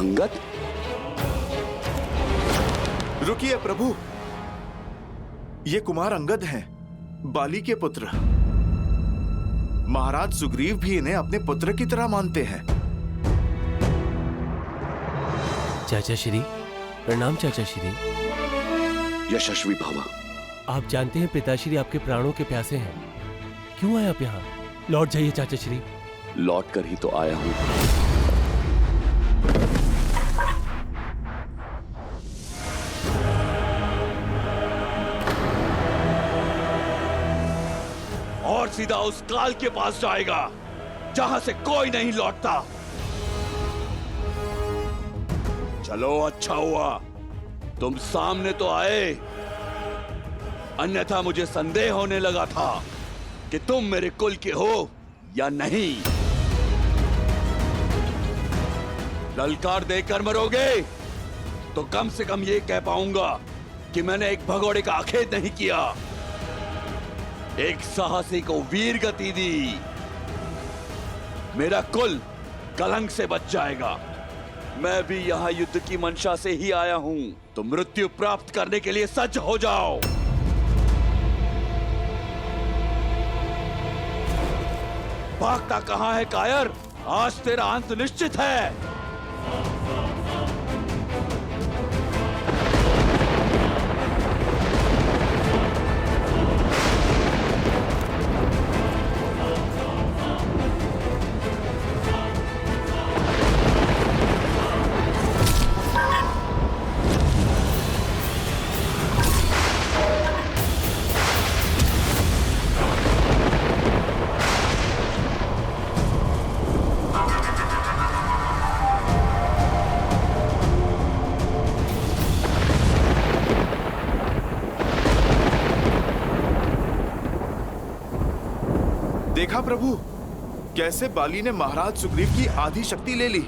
अंगद? रुकिए प्रभु, ये कुमार अंगद हैं, बाली के पुत्र। महाराज सुग्रीव भी इन्हें अपने पुत्र की तरह मानते हैं। चाचा श्री, प्रणाम चाचा श्री। यशस्वी भव। आप जानते हैं पिताश्री आपके प्राणों के प्यासे हैं। क्यों आए आप यहाँ? लौट जाइए चाचा श्री। लौट कर ही तो आया हूं। और सीधा उस काल के पास जाएगा जहां से कोई नहीं लौटता। चलो, अच्छा हुआ तुम सामने तो आए, अन्यथा मुझे संदेह होने लगा था कि तुम मेरे कुल के हो या नहीं। ललकार देकर मरोगे तो कम से कम ये कह पाऊंगा कि मैंने एक भगोड़े का आखेट नहीं किया, एक साहसी को वीर गति दी। मेरा कुल कलंक से बच जाएगा। मैं भी यहां युद्ध की मंशा से ही आया हूं, तो मृत्यु प्राप्त करने के लिए सज्ज हो जाओ। भागता कहां है कायर? आज तेरा अंत निश्चित है। देखा प्रभु, कैसे बाली ने महाराज सुग्रीव की आधी शक्ति ले ली।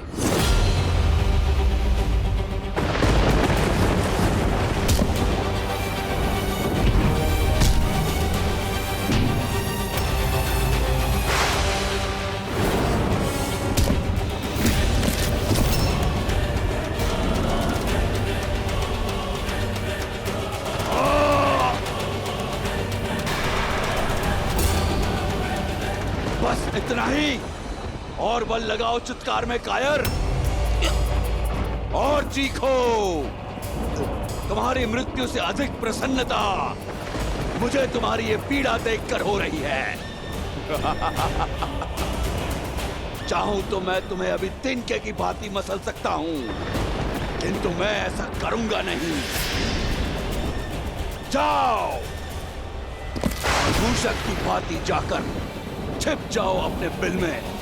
बस इतना ही, और बल लगाओ चित्कार में कायर, और चीखो। तुम्हारी मृत्यु से अधिक प्रसन्नता मुझे तुम्हारी ये पीड़ा देखकर हो रही है। चाहूं तो मैं तुम्हें अभी तिनके की भांति मसल सकता हूं, किंतु मैं ऐसा करूंगा नहीं। जाओ, दूषक की भांति जाकर छिप जाओ अपने बिल में।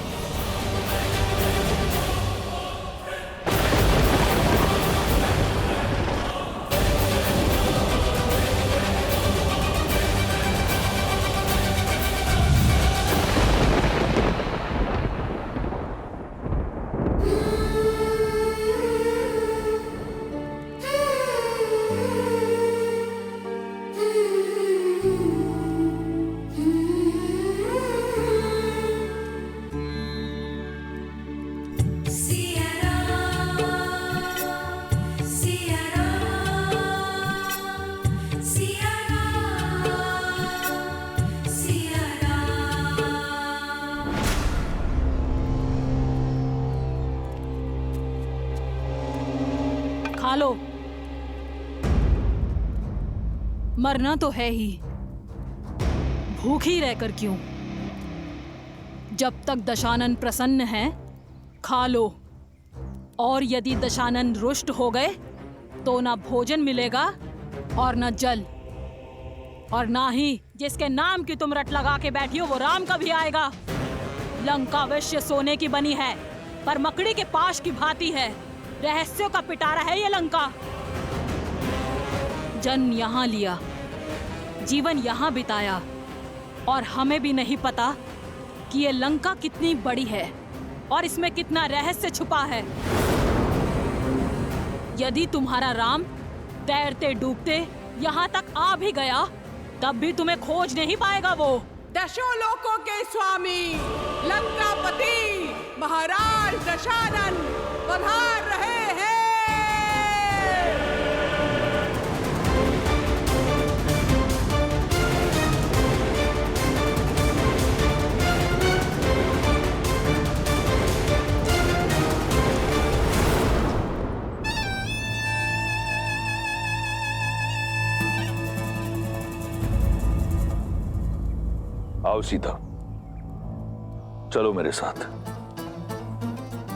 खा लो, मरना तो है ही, भूखी रहकर क्यों? जब तक दशानन प्रसन्न है खा लो, और यदि दशानन रुष्ट हो गए तो ना भोजन मिलेगा और ना जल, और ना ही जिसके नाम की तुम रट लगा के बैठी हो वो राम कभी आएगा। लंका अवश्य सोने की बनी है, पर मकड़ी के पाश की भांति है। रहस्यों का पिटारा है ये लंका। जन्म यहाँ लिया, जीवन यहाँ बिताया, और हमें भी नहीं पता कि ये लंका कितनी बड़ी है और इसमें कितना रहस्य छुपा है। यदि तुम्हारा राम तैरते डूबते यहाँ तक आ भी गया, तब भी तुम्हें खोज नहीं पाएगा वो। दशों लोकों के स्वामी लंकापति महाराज दशानन पधार रहे आओ सीता, चलो मेरे साथ।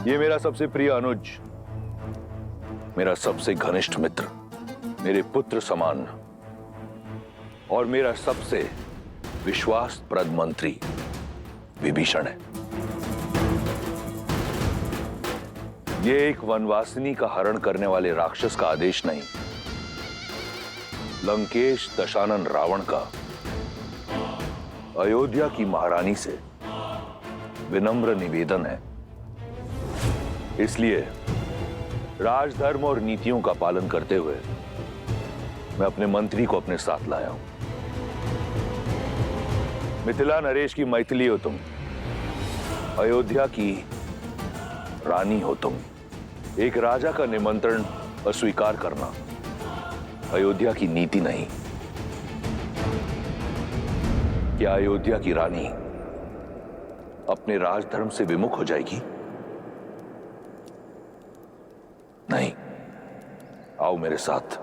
ये मेरा सबसे प्रिय अनुज, मेरा सबसे घनिष्ठ मित्र, मेरे पुत्र समान और मेरा सबसे विश्वासप्रद मंत्री विभीषण है। ये एक वनवासिनी का हरण करने वाले राक्षस का आदेश नहीं, लंकेश दशानन रावण का अयोध्या की महारानी से विनम्र निवेदन है। इसलिए राजधर्म और नीतियों का पालन करते हुए मैं अपने मंत्री को अपने साथ लाया हूं। मिथिला नरेश की मैथिली हो तुम, अयोध्या की रानी हो तुम। एक राजा का निमंत्रण अस्वीकार करना अयोध्या की नीति नहीं। क्या अयोध्या की रानी अपने राजधर्म से विमुख हो जाएगी? नहीं। आओ मेरे साथ,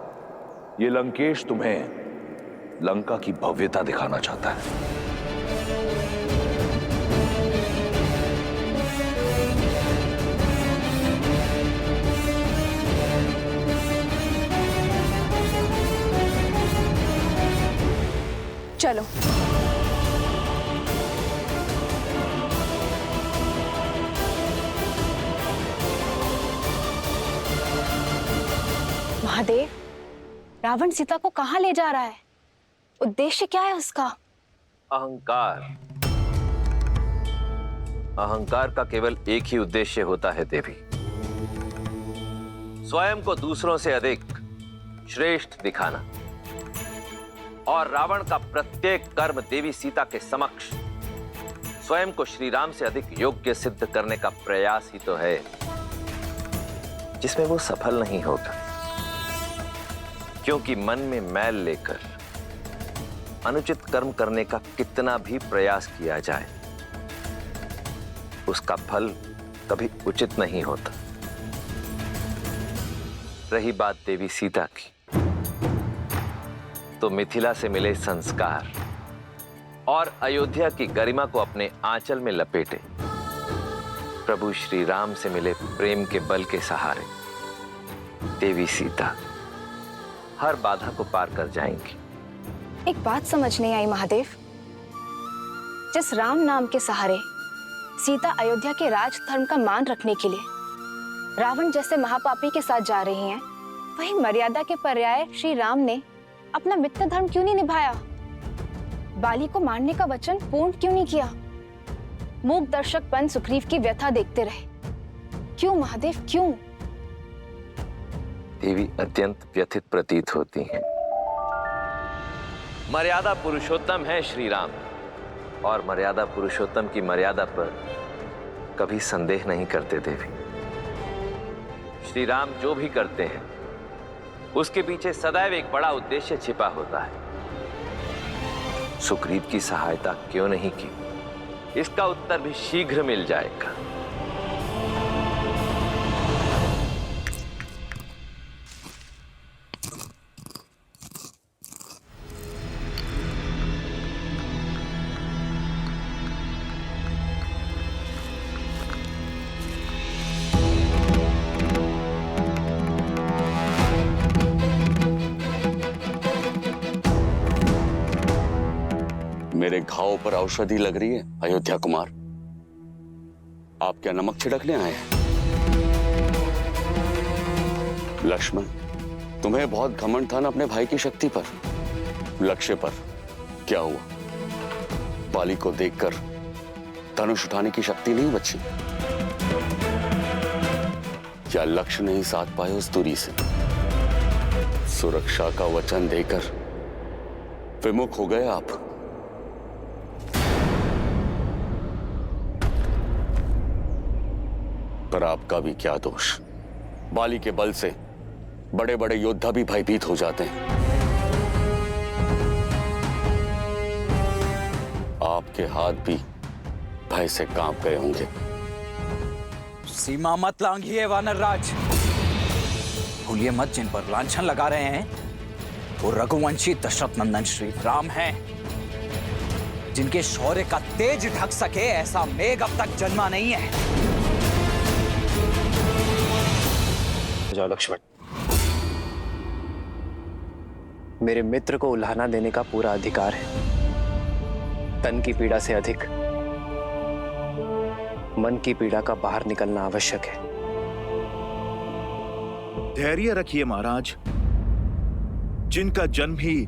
ये लंकेश तुम्हें लंका की भव्यता दिखाना चाहता है। चलो। महादेव, रावण सीता को कहां ले जा रहा है? उद्देश्य क्या है उसका? अहंकार। अहंकार का केवल एक ही उद्देश्य होता है देवी, स्वयं को दूसरों से अधिक श्रेष्ठ दिखाना। और रावण का प्रत्येक कर्म देवी सीता के समक्ष स्वयं को श्री राम से अधिक योग्य सिद्ध करने का प्रयास ही तो है, जिसमें वो सफल नहीं होगा। क्योंकि मन में मैल लेकर अनुचित कर्म करने का कितना भी प्रयास किया जाए, उसका फल कभी उचित नहीं होता। रही बात देवी सीता की, तो मिथिला से मिले संस्कार और अयोध्या की गरिमा को अपने आंचल में लपेटे प्रभु श्री राम से मिले प्रेम के बल के सहारे देवी सीता हर बाधा को पार कर जाएंगी। एक बात समझ नहीं आई महादेव, जिस राम नाम के सहारे सीता अयोध्या के राज धर्म का मान रखने के लिए रावण जैसे महापापी के साथ जा रही हैं, वही मर्यादा के पर्याय श्री राम ने अपना मित्र धर्म क्यों नहीं निभाया? बाली को मारने का वचन पूर्ण क्यों नहीं किया? मूक दर्शक बन सुग्रीव की व्यथा देखते रहे। क्यों महादेव, क्यों? देवी अत्यंत व्यथित प्रतीत होती हैं। मर्यादा पुरुषोत्तम है श्री राम, और मर्यादा पुरुषोत्तम की मर्यादा पर कभी संदेह नहीं करते देवी। श्री राम जो भी करते हैं उसके पीछे सदैव एक बड़ा उद्देश्य छिपा होता है। सुग्रीव की सहायता क्यों नहीं की, इसका उत्तर भी शीघ्र मिल जाएगा। मेरे घाव पर औषधि लग रही है अयोध्या कुमार। आप क्या नमक छिड़कने आए हैं? लक्ष्मण, तुम्हें बहुत घमंड था ना अपने भाई की शक्ति पर, लक्ष्य पर। क्या हुआ? बाली को देखकर धनुष उठाने की शक्ति नहीं बची? क्या लक्ष्य नहीं साध पाए उस दूरी से? सुरक्षा का वचन देकर विमुख हो गए आप। पर आपका भी क्या दोष? बाली के बल से बड़े बड़े योद्धा भी भयभीत हो जाते हैं। आपके हाथ भी भय से कांप गए होंगे। सीमा मत लांघिए वानर राज। भूलिए मत, जिन पर लांछन लगा रहे हैं वो रघुवंशी दशरथ नंदन श्री राम हैं। जिनके शौर्य का तेज ढक सके ऐसा मेघ अब तक जन्मा नहीं है। जाओ लक्ष्मण, मेरे मित्र को उल्हाना देने का पूरा अधिकार है। तन की पीड़ा से अधिक मन की पीड़ा का बाहर निकलना आवश्यक है। धैर्य रखिए महाराज। जिनका जन्म ही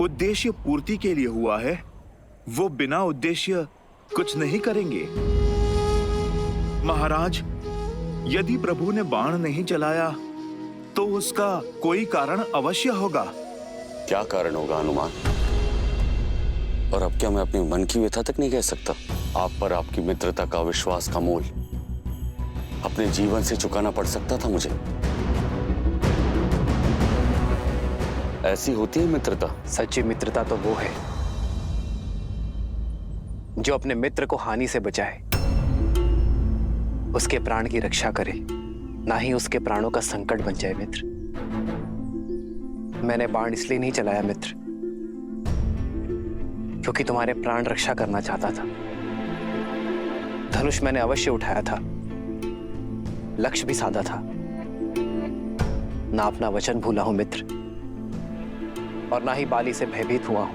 उद्देश्य पूर्ति के लिए हुआ है, वो बिना उद्देश्य कुछ नहीं करेंगे। महाराज, यदि प्रभु ने बाण नहीं चलाया तो उसका कोई कारण अवश्य होगा। क्या कारण होगा हनुमान? और अब क्या मैं अपने मन की व्यथा तक नहीं कह सकता? आप पर आपकी मित्रता का विश्वास का मोल अपने जीवन से चुकाना पड़ सकता था मुझे। ऐसी होती है मित्रता। सच्ची मित्रता तो वो है जो अपने मित्र को हानि से बचाए, उसके प्राण की रक्षा करे, ना ही उसके प्राणों का संकट बन जाए। मित्र, मैंने बाण इसलिए नहीं चलाया मित्र, क्योंकि तुम्हारे प्राण रक्षा करना चाहता था। धनुष मैंने अवश्य उठाया था, लक्ष्य भी साधा था, ना अपना वचन भूला हूं मित्र, और ना ही बाली से भयभीत हुआ हूं।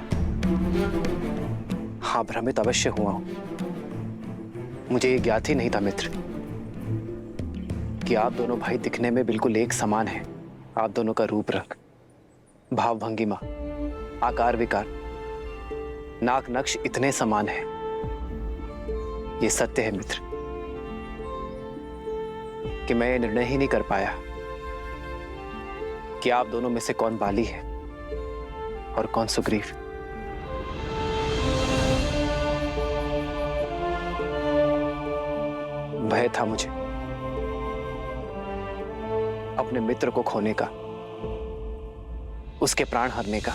हाँ, भ्रमित अवश्य हुआ हूं। मुझे ये ज्ञात ही नहीं था मित्र कि आप दोनों भाई दिखने में बिल्कुल एक समान हैं। आप दोनों का रूप रंग, भाव भंगिमा, आकार विकार, नाक नक्श इतने समान हैं। ये सत्य है मित्र कि मैं ये निर्णय ही नहीं कर पाया कि आप दोनों में से कौन बाली है और कौन सुग्रीव। भय था मुझे अपने मित्र को खोने का, उसके प्राण हरने का।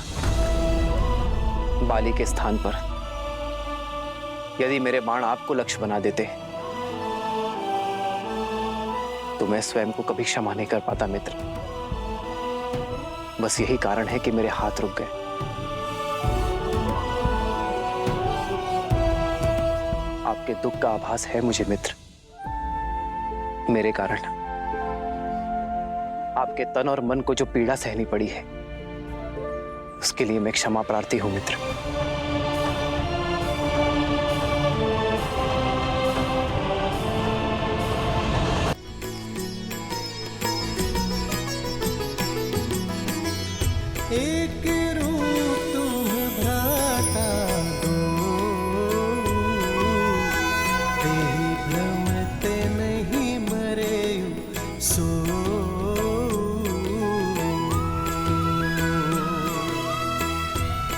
बाली के स्थान पर यदि मेरे बाण आपको लक्ष्य बना देते तो मैं स्वयं को कभी क्षमा नहीं कर पाता मित्र। बस यही कारण है कि मेरे हाथ रुक गए। आपके दुख का आभास है मुझे मित्र। मेरे कारण आपके तन और मन को जो पीड़ा सहनी पड़ी है, उसके लिए मैं क्षमा प्रार्थी हूं मित्र। एक रूप तुम भ्राता दो, तेहि भ्रमते नहीं मरे सो।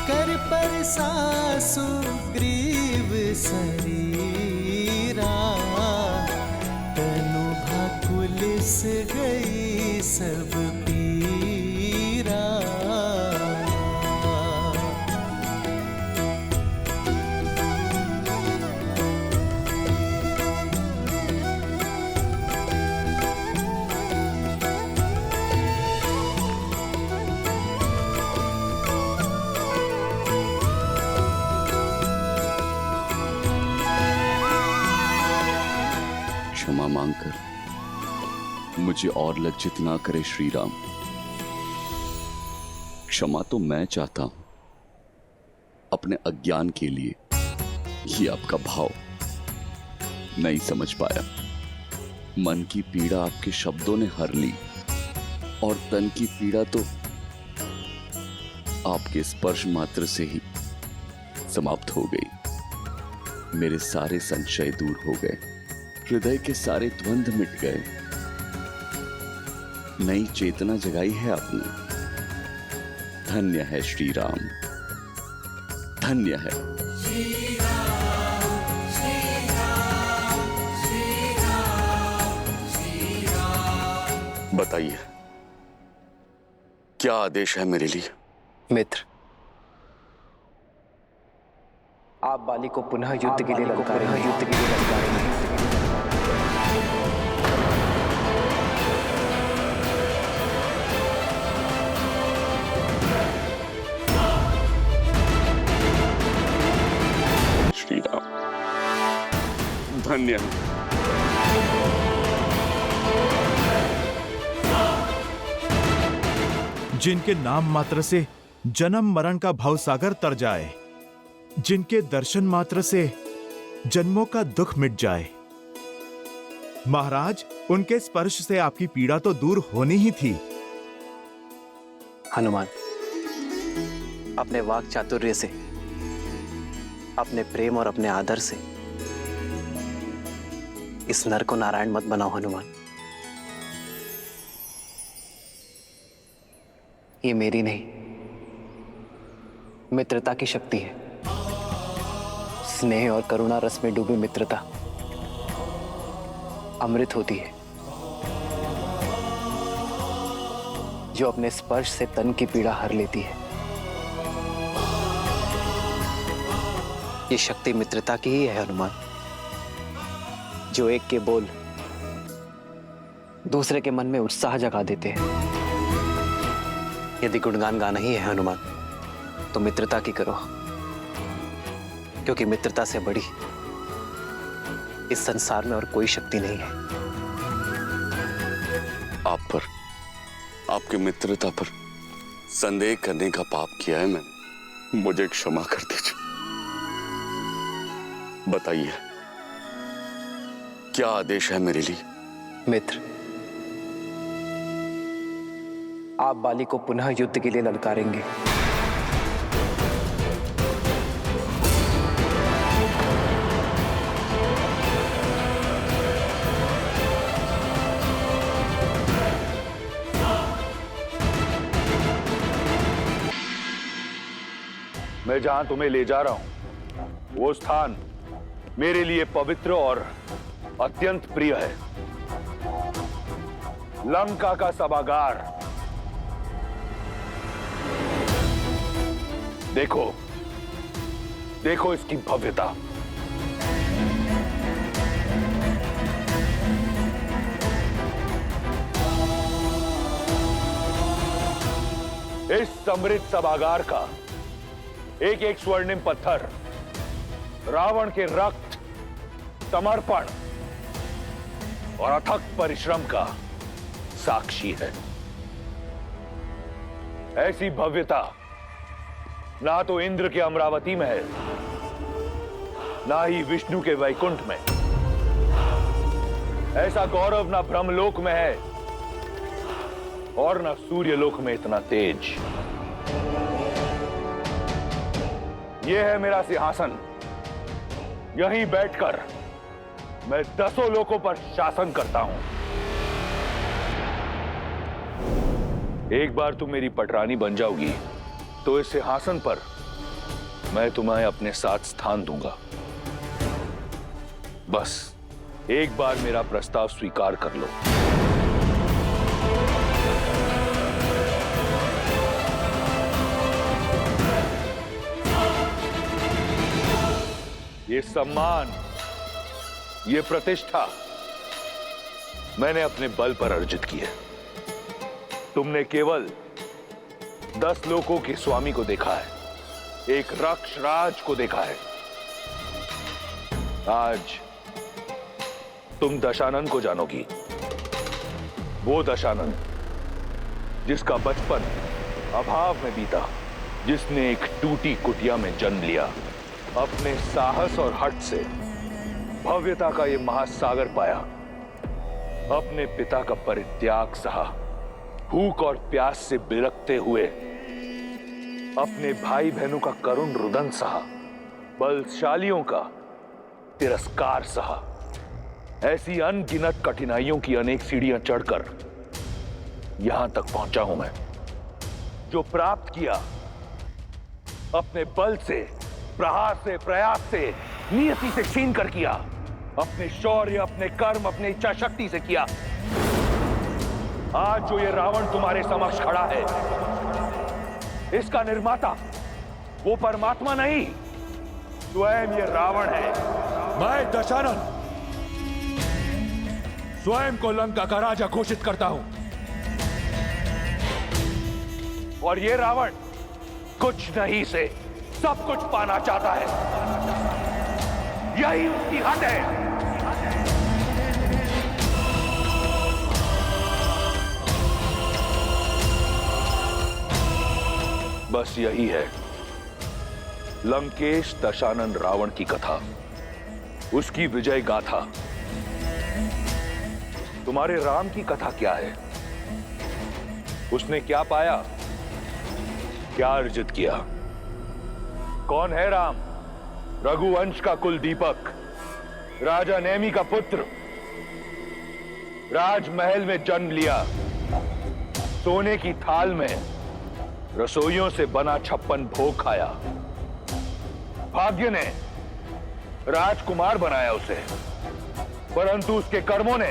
कर पर सासु ग्रीव शरीरा, तनु भाकुलिस गई सब पीरा। क्षमा मांगकर मुझे और लज्जित ना करे श्री राम। क्षमा तो मैं चाहता हूं अपने अज्ञान के लिए। ये आपका भाव नहीं समझ पाया। मन की पीड़ा आपके शब्दों ने हर ली और तन की पीड़ा तो आपके स्पर्श मात्र से ही समाप्त हो गई। मेरे सारे संशय दूर हो गए, हृदय के सारे द्वंद्व मिट गए। नई चेतना जगाई है आपने। धन्य है श्री राम, धन्य है। बताइए, क्या आदेश है मेरे लिए? मित्र, आप बाली को पुनः युद्ध के लिए ललकारेंगे। श्री राम। धन्य है। जिनके नाम मात्र से जन्म मरण का भवसागर तर जाए, जिनके दर्शन मात्र से जन्मों का दुख मिट जाए। महाराज, उनके स्पर्श से आपकी पीड़ा तो दूर होनी ही थी। हनुमान, अपने वाक चातुर्य से, अपने प्रेम और अपने आदर से इस नर को नारायण मत बनाओ। हनुमान, ये मेरी नहीं, मित्रता की शक्ति है। स्नेह और करुणा रस में डूबी मित्रता अमृत होती है, जो अपने स्पर्श से तन की पीड़ा हर लेती है। ये शक्ति मित्रता की ही है हनुमान, जो एक के बोल दूसरे के मन में उत्साह जगा देते हैं। यदि गुणगान गाना ही है हनुमान, तो मित्रता की करो, क्योंकि मित्रता से बड़ी इस संसार में और कोई शक्ति नहीं है। आप पर, आपकी मित्रता पर संदेह करने का पाप किया है मैंने, मुझे क्षमा कर दीजिए। बताइए, क्या आदेश है मेरे लिए? मित्र, आप बाली को पुनः युद्ध के लिए ललकारेंगे। मैं जहां तुम्हें ले जा रहा हूं, वो स्थान मेरे लिए पवित्र और अत्यंत प्रिय है। लंका का सभागार। देखो, देखो इसकी भव्यता। इस समृद्ध सभागार का एक एक स्वर्णिम पत्थर रावण के रक्त, समर्पण और अथक परिश्रम का साक्षी है। ऐसी भव्यता ना तो इंद्र के अमरावती में है, ना ही विष्णु के वैकुंठ में। ऐसा गौरव ना ब्रह्मलोक में है और ना सूर्यलोक में इतना तेज। यह है मेरा सिंहासन। यहीं बैठकर मैं 10 लोकों पर शासन करता हूं। एक बार तुम मेरी पटरानी बन जाओगी तो इस सिंहासन पर मैं तुम्हें अपने साथ स्थान दूंगा। बस एक बार मेरा प्रस्ताव स्वीकार कर लो। ये सम्मान, ये प्रतिष्ठा मैंने अपने बल पर अर्जित की है। तुमने केवल 10 लोकों के स्वामी को देखा है, एक रक्ष राज को देखा है। आज तुम दशानन को जानोगी। वो दशानन जिसका बचपन अभाव में बीता, जिसने एक टूटी कुटिया में जन्म लिया, अपने साहस और हठ से भव्यता का ये महासागर पाया, अपने पिता का परित्याग सहा, भूख और प्यास से बिलखते हुए अपने भाई बहनों का करुण रुदन सहा, बलशालियों का तिरस्कार सहा। ऐसी अनगिनत कठिनाइयों की अनेक सीढ़ियां चढ़कर यहां तक पहुंचा हूं मैं। जो प्राप्त किया अपने बल से, प्रहार से, प्रयास से, नियति से छीन कर किया। अपने शौर्य, अपने कर्म, अपनी इच्छा शक्ति से किया। आज जो ये रावण तुम्हारे समक्ष खड़ा है, इसका निर्माता वो परमात्मा नहीं, स्वयं ये रावण है। मैं दशानन स्वयं को लंका का राजा घोषित करता हूं। और ये रावण कुछ नहीं से सब कुछ पाना चाहता है। यही उसकी हद है। बस यही है लंकेश दशानन रावण की कथा, उसकी विजय गाथा। तुम्हारे राम की कथा क्या है? उसने क्या पाया, क्या अर्जित किया? कौन है राम? रघुवंश का कुल दीपक, राजा नेमी का पुत्र, राजमहल में जन्म लिया, सोने की थाल में रसोइयों से बना 56 भोग खाया। भाग्य ने राजकुमार बनाया उसे, परंतु उसके कर्मों ने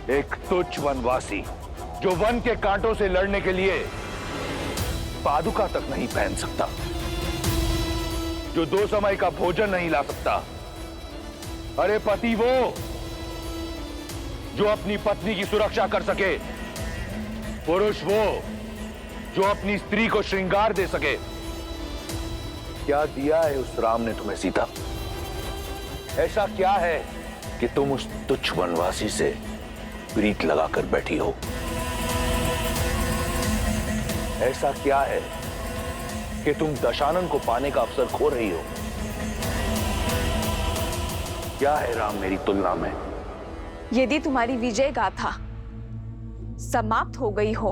एक तुच्छ वनवासी, जो वन के कांटों से लड़ने के लिए पादुका तक नहीं पहन सकता, जो 2 समय का भोजन नहीं ला सकता। अरे पति वो जो अपनी पत्नी की सुरक्षा कर सके, पुरुष वो जो अपनी स्त्री को श्रृंगार दे सके। क्या दिया है उस राम ने तुम्हें सीता? ऐसा क्या है कि तुम उस तुच्छ वनवासी से प्रीत लगाकर बैठी हो? ऐसा क्या है कि तुम दशानन को पाने का अवसर खो रही हो? क्या है राम मेरी तुलना में? यदि तुम्हारी विजय गाथा समाप्त हो गई हो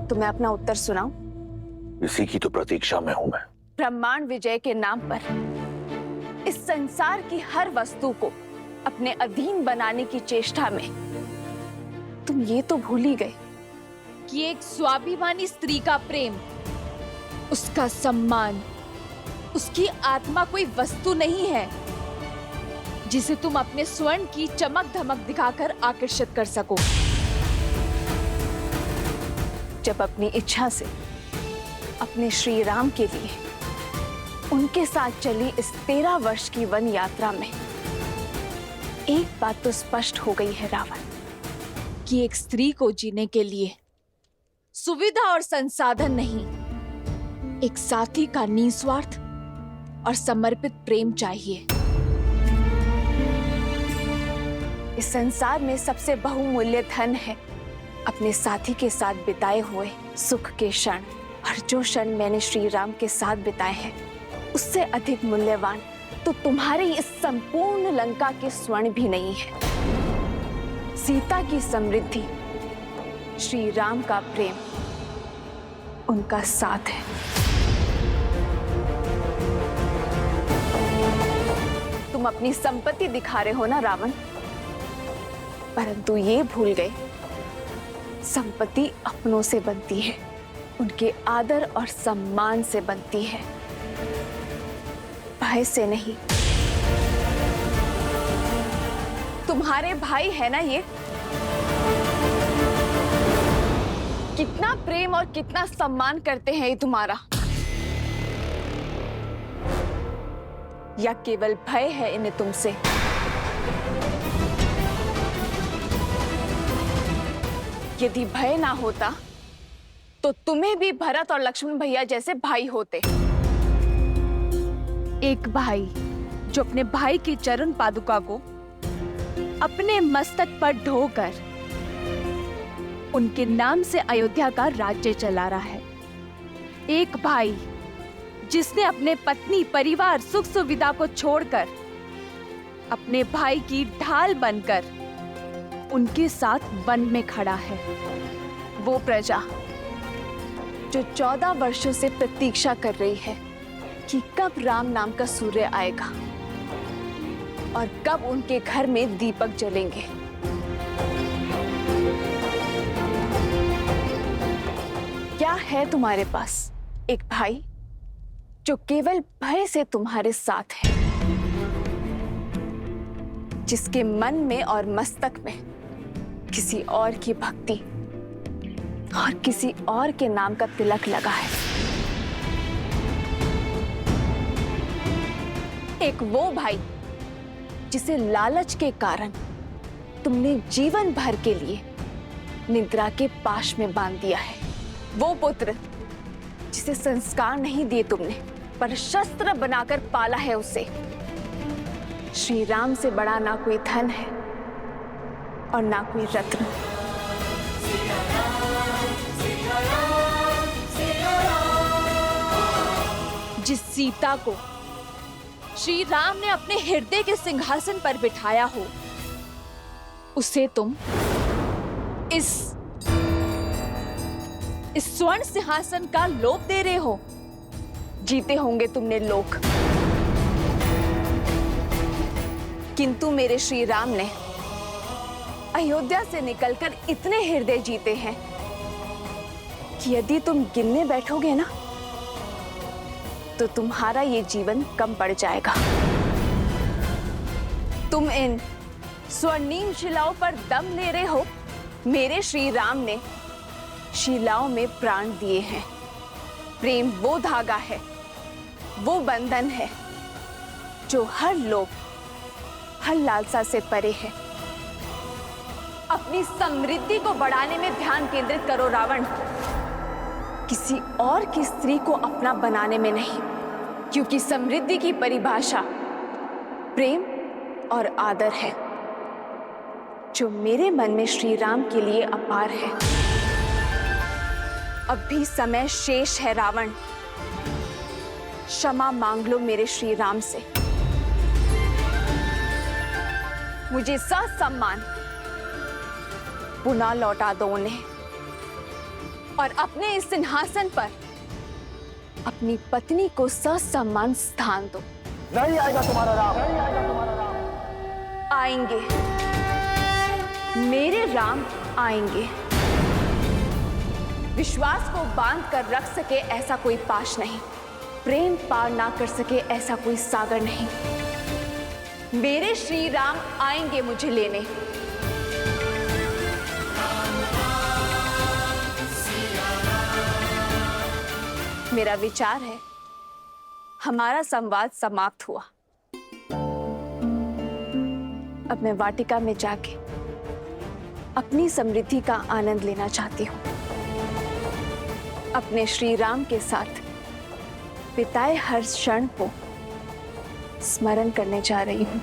तो मैं अपना उत्तर सुनाऊं? इसी की तो प्रतीक्षा में हूं मैं। ब्रह्मांड विजय के नाम पर इस संसार की हर वस्तु को अपने अधीन बनाने की चेष्टा में तुम ये तो भूल ही गए कि एक स्वाभिमानी स्त्री का प्रेम, उसका सम्मान, उसकी आत्मा कोई वस्तु नहीं है जिसे तुम अपने स्वर्ण की चमक धमक दिखाकर आकर्षित कर सको। जब अपनी इच्छा से अपने श्री राम के लिए उनके साथ चली इस 13 वर्ष की वन यात्रा में एक बात तो स्पष्ट हो गई है रावण, कि एक स्त्री को जीने के लिए सुविधा और संसाधन नहीं, एक साथी का निस्वार्थ और समर्पित प्रेम चाहिए। इस संसार में सबसे बहुमूल्य धन है अपने साथी के साथ बिताए हुए सुख के क्षण, और जो क्षण मैंने श्री राम के साथ बिताए हैं उससे अधिक मूल्यवान तो तुम्हारी इस संपूर्ण लंका के स्वर्ण भी नहीं है। सीता की समृद्धि, श्री राम का प्रेम, उनका साथ है। तुम अपनी संपत्ति दिखा रहे हो ना रावण, परंतु ये भूल गए संपत्ति अपनों से बनती है, उनके आदर और सम्मान से बनती है, भय से नहीं। तुम्हारे भाई है ना ये? कितना प्रेम और कितना सम्मान करते हैं ये तुम्हारा? या केवल भय है इन्हें तुमसे? यदि भय ना होता तो तुम्हें भी भरत और लक्ष्मण भैया जैसे भाई होते। एक भाई जो अपने भाई की चरण पादुका को अपने मस्तक पर ढोकर उनके नाम से अयोध्या का राज्य चला रहा है। एक भाई जिसने अपने पत्नी, परिवार, सुख सुविधा को छोड़कर अपने भाई की ढाल बनकर उनके साथ वन में खड़ा है। वो प्रजा जो 14 वर्षों से प्रतीक्षा कर रही है कि कब राम नाम का सूर्य आएगा और कब उनके घर में दीपक जलेंगे। क्या है तुम्हारे पास एक भाई जो केवल भय से तुम्हारे साथ है, जिसके मन में और मस्तक में किसी और की भक्ति और किसी और के नाम का तिलक लगा है? एक वो भाई जिसे लालच के कारण तुमने जीवन भर के लिए निद्रा के पाश में बांध दिया है। वो पुत्र जिसे संस्कार नहीं दिए तुमने, पर शस्त्र बनाकर पाला है उसे। श्री राम से बड़ा ना कोई धन है और ना कोई रत्न। जिस सीता को श्री राम ने अपने हृदय के सिंहासन पर बिठाया हो, उसे तुम इस स्वर्ण सिंहासन का लोभ दे रहे हो। जीते होंगे तुमने लोक, किंतु मेरे श्री राम ने अयोध्या से निकलकर इतने हृदय जीते हैं कि यदि तुम गिनने बैठोगे ना, तो तुम्हारा ये जीवन कम पड़ जाएगा। तुम इन स्वर्णिम शिलाओं पर दम ले रहे हो। मेरे श्री राम ने शिलाओं में प्राण दिए हैं। प्रेम वो धागा है, वो बंधन है जो हर लोभ, हर लालसा से परे है। अपनी समृद्धि को बढ़ाने में ध्यान केंद्रित करो रावण, किसी और की स्त्री को अपना बनाने में नहीं, क्योंकि समृद्धि की परिभाषा प्रेम और आदर है, जो मेरे मन में श्री राम के लिए अपार है। अब भी समय शेष है रावण, क्षमा मांग लो मेरे श्री राम से। मुझे ससम्मान पुनः लौटा दो उन्हें और अपने इस सिंहासन पर अपनी पत्नी को ससम्मान स्थान दो। नहीं आएगा तुम्हारा राम, नहीं आएगा तुम्हारा राम। आएंगे, मेरे राम आएंगे। विश्वास को बांध कर रख सके ऐसा कोई पाश नहीं, प्रेम पार ना कर सके ऐसा कोई सागर नहीं। मेरे श्री राम आएंगे मुझे लेने। मेरा विचार है हमारा संवाद समाप्त हुआ। अब मैं वाटिका में जाके अपनी समृद्धि का आनंद लेना चाहती हूँ। अपने श्री राम के साथ बिताए हर क्षण को स्मरण करने जा रही हूँ।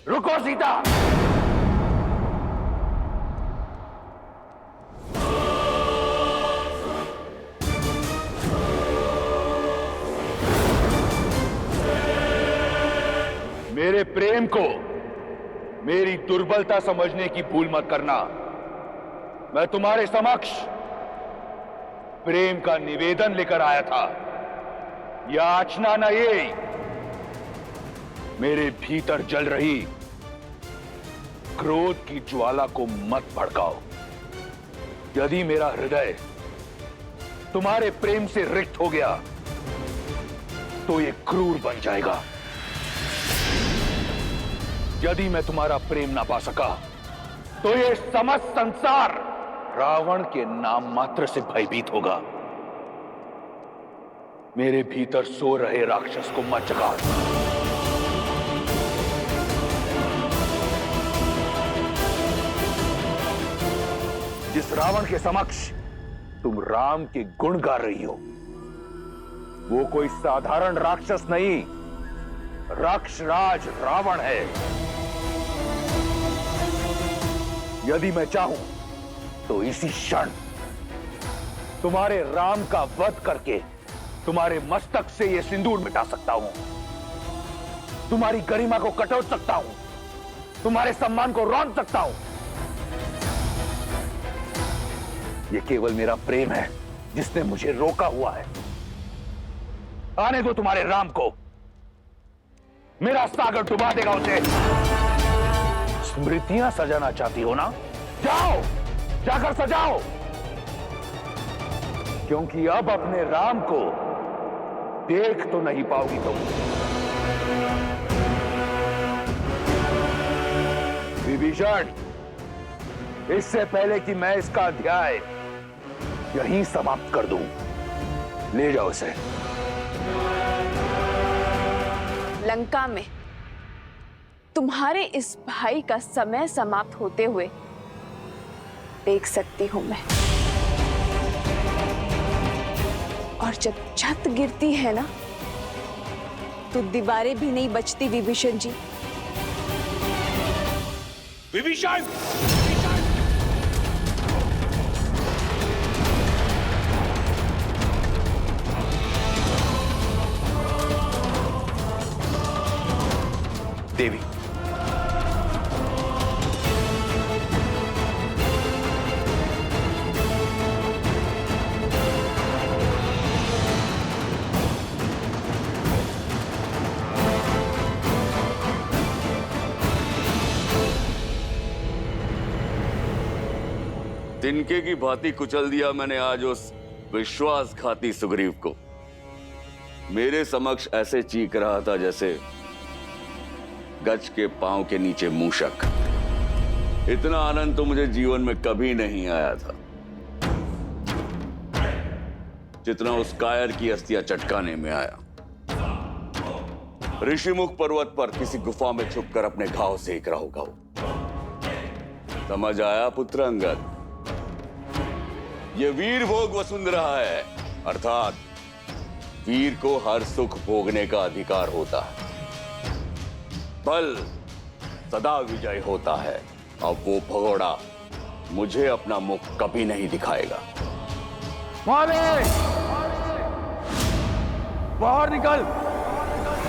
रुको सीता, मेरे प्रेम को मेरी दुर्बलता समझने की भूल मत करना। मैं तुम्हारे समक्ष प्रेम का निवेदन लेकर आया था, याचना न ये। मेरे भीतर जल रही क्रोध की ज्वाला को मत भड़काओ। यदि मेरा हृदय तुम्हारे प्रेम से रिक्त हो गया तो ये क्रूर बन जाएगा। यदि मैं तुम्हारा प्रेम ना पा सका तो ये समस्त संसार रावण के नाम मात्र से भयभीत होगा। मेरे भीतर सो रहे राक्षस को मत जगाओ। जिस रावण के समक्ष तुम राम के गुण गा रही हो, वो कोई साधारण राक्षस नहीं, राक्षराज रावण है। यदि मैं चाहूं तो इसी क्षण तुम्हारे राम का वध करके तुम्हारे मस्तक से यह सिंदूर मिटा सकता हूं, तुम्हारी गरिमा को कटोच सकता हूं, तुम्हारे सम्मान को रौंद सकता हूं। यह केवल मेरा प्रेम है जिसने मुझे रोका हुआ है। आने दो तुम्हारे राम को, मेरा सागर डुबा देगा उसे। स्मृतियां सजाना चाहती हो ना? जाओ, जाकर सजाओ, क्योंकि अब अपने राम को देख तो नहीं पाओगी तुम। विभीषण, इससे पहले कि मैं इसका अध्याय यहीं समाप्त कर दूं, ले जाओ इसे। लंका में तुम्हारे इस भाई का समय समाप्त होते हुए देख सकती हूँ मैं। और जब छत गिरती है ना, तो दीवारें भी नहीं बचती विभीषण जी। विभीषण! देवी, तिनके की भांति कुचल दिया मैंने आज उस विश्वासघाती सुग्रीव को। मेरे समक्ष ऐसे चीख रहा था जैसे गज के पांव के नीचे मूषक। इतना आनंद तो मुझे जीवन में कभी नहीं आया था जितना उस कायर की अस्थियां चटकाने में आया। ऋषिमुख पर्वत पर किसी गुफा में छुपकर अपने घाव सेक रहा होगा वो। समझ आया पुत्र अंगद? ये वीर भोग वसुंधरा है, अर्थात वीर को हर सुख भोगने का अधिकार होता है। बल सदा विजय होता है। अब वो भगोड़ा मुझे अपना मुख कभी नहीं दिखाएगा। बाहर निकल!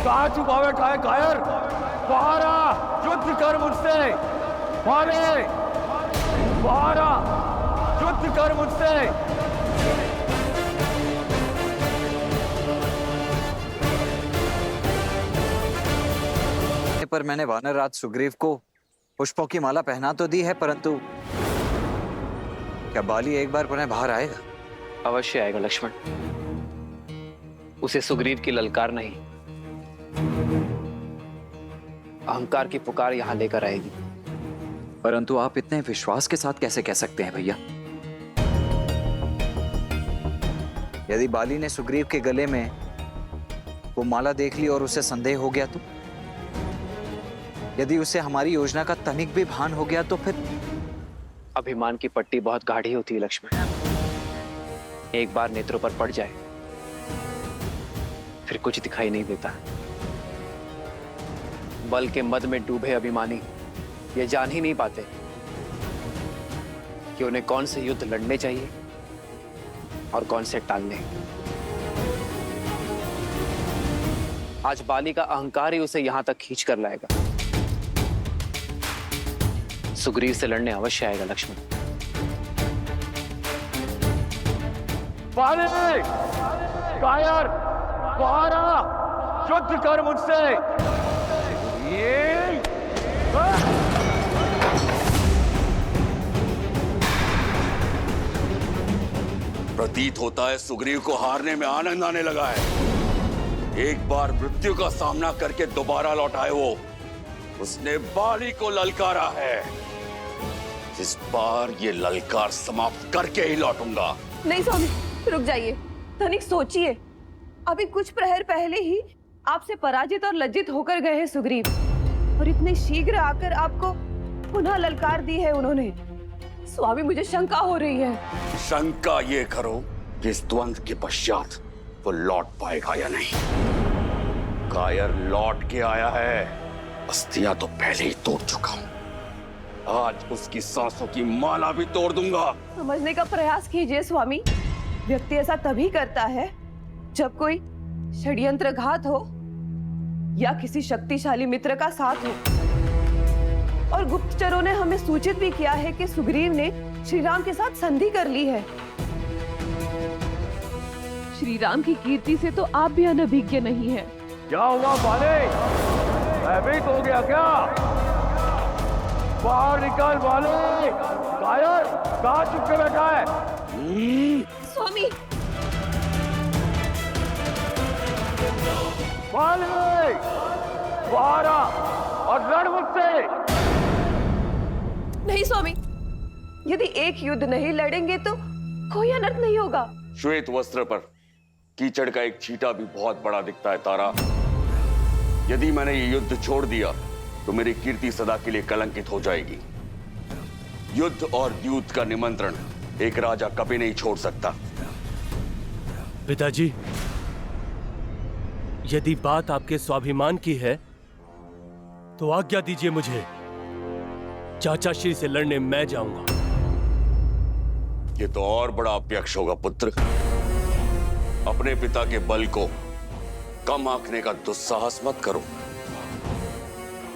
कहां छुपा बैठा है कायर? बाहर आ! युद्ध कर मुझसे! बाहर आ! युद्ध कर मुझसे! पर मैंने वानरराज सुग्रीव को पुष्पों की माला पहना तो दी है, परंतु क्या बाली एक बार पुनः बाहर आएगा? अवश्य आएगा लक्ष्मण। उसे सुग्रीव की ललकार नहीं, अहंकार की पुकार यहां लेकर आएगी। परंतु आप इतने विश्वास के साथ कैसे कह सकते हैं भैया? यदि बाली ने सुग्रीव के गले में वो माला देख ली और उसे संदेह हो गया तो? यदि उसे हमारी योजना का तनिक भी भान हो गया तो फिर? अभिमान की पट्टी बहुत गाढ़ी होती है लक्ष्मण। एक बार नेत्रों पर पड़ जाए फिर कुछ दिखाई नहीं देता। बल के मद में डूबे अभिमानी ये जान ही नहीं पाते कि उन्हें कौन से युद्ध लड़ने चाहिए और कौन से टालने। आज बाली का अहंकार ही उसे यहां तक खींच कर लाएगा। सुग्रीव से लड़ने अवश्य आएगा लक्ष्मण। बाली! कायर! बाहर आ! युद्ध कर मुझसे! प्रतीत होता है सुग्रीव को हारने में आनंद आने लगा है। एक बार मृत्यु का सामना करके दोबारा लौट आए वो। उसने बाली को ललकारा है। इस बार ये ललकार समाप्त करके ही लौटूंगा। नहीं स्वामी, रुक जाइए। धनिक सोचिए, अभी कुछ प्रहर पहले ही आपसे पराजित और लज्जित होकर गए हैं सुग्रीव, और इतने शीघ्र आकर आपको पुनः ललकार दी है उन्होंने। स्वामी, मुझे शंका हो रही है। शंका ये करो कि इस द्वंद्व के पश्चात वो लौट पाएगा या नहीं। कायर लौट के आया है। अस्थियां तो पहले ही तोड़ चुका हूं। आज उसकी सांसों की माला भी तोड़ दूंगा। समझने का प्रयास कीजिए स्वामी। व्यक्ति ऐसा तभी करता है जब कोई षड्यंत्रघात हो या किसी शक्तिशाली मित्र का साथ हो। और गुप्तचरों ने हमें सूचित भी किया है कि सुग्रीव ने श्री राम के साथ संधि कर ली है। श्री राम की कीर्ति से तो आप भी अनभिज्ञ नहीं हैं। क्या हुआ बाले? भयभीत हो गया क्या? बाहर निकल बाले! कायर, कहां चुप के बैठा है? स्वामी! बाले! बाहर आ और लड़ मुझसे! नहीं स्वामी, यदि एक युद्ध नहीं लड़ेंगे तो कोई अनर्थ नहीं होगा। श्वेत वस्त्र पर कीचड़ का एक छींटा भी बहुत बड़ा दिखता है तारा। यदि मैंने ये युद्ध छोड़ दिया तो मेरी कीर्ति सदा के लिए कलंकित हो जाएगी। युद्ध और द्यूत का निमंत्रण एक राजा कभी नहीं छोड़ सकता। पिताजी, यदि बात आपके स्वाभिमान की है तो आज्ञा दीजिए मुझे। चाचा श्री से लड़ने मैं जाऊंगा। ये तो और बड़ा अपयश होगा पुत्र। अपने पिता के बल को कम आंकने का दुस्साहस मत करो।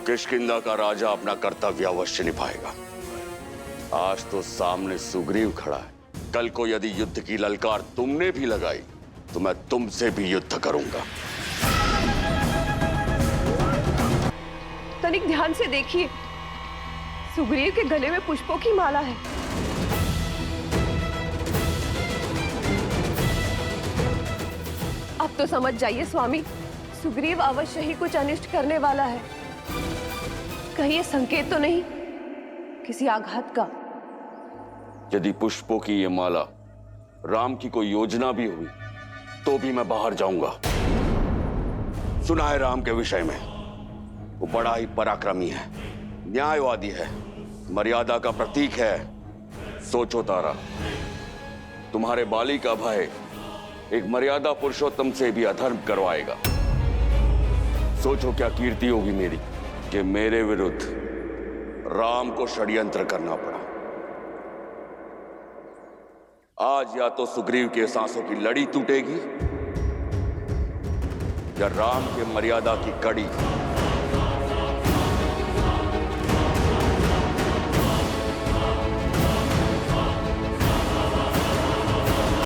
किष्किंधा का राजा अपना कर्तव्य अवश्य निभाएगा। आज तो सामने सुग्रीव खड़ा है, कल को यदि युद्ध की ललकार तुमने भी लगाई तो मैं तुमसे भी युद्ध करूंगा। तनिक ध्यान से देखिए, सुग्रीव के गले में पुष्पों की माला है। अब तो समझ जाइए स्वामी, सुग्रीव अवश्य ही कुछ अनिष्ट करने वाला है। कहीं ये संकेत तो नहीं किसी आघात का? यदि पुष्पों की ये माला राम की कोई योजना भी हुई तो भी मैं बाहर जाऊंगा। सुना है राम के विषय में, वो बड़ा ही पराक्रमी है, न्यायवादी है, मर्यादा का प्रतीक है। सोचो तारा, तुम्हारे बाली का भय एक मर्यादा पुरुषोत्तम से भी अधर्म करवाएगा। सोचो क्या कीर्ति होगी मेरी कि मेरे विरुद्ध राम को षड्यंत्र करना पड़ा। आज या तो सुग्रीव के सांसों की लड़ी टूटेगी या राम के मर्यादा की कड़ी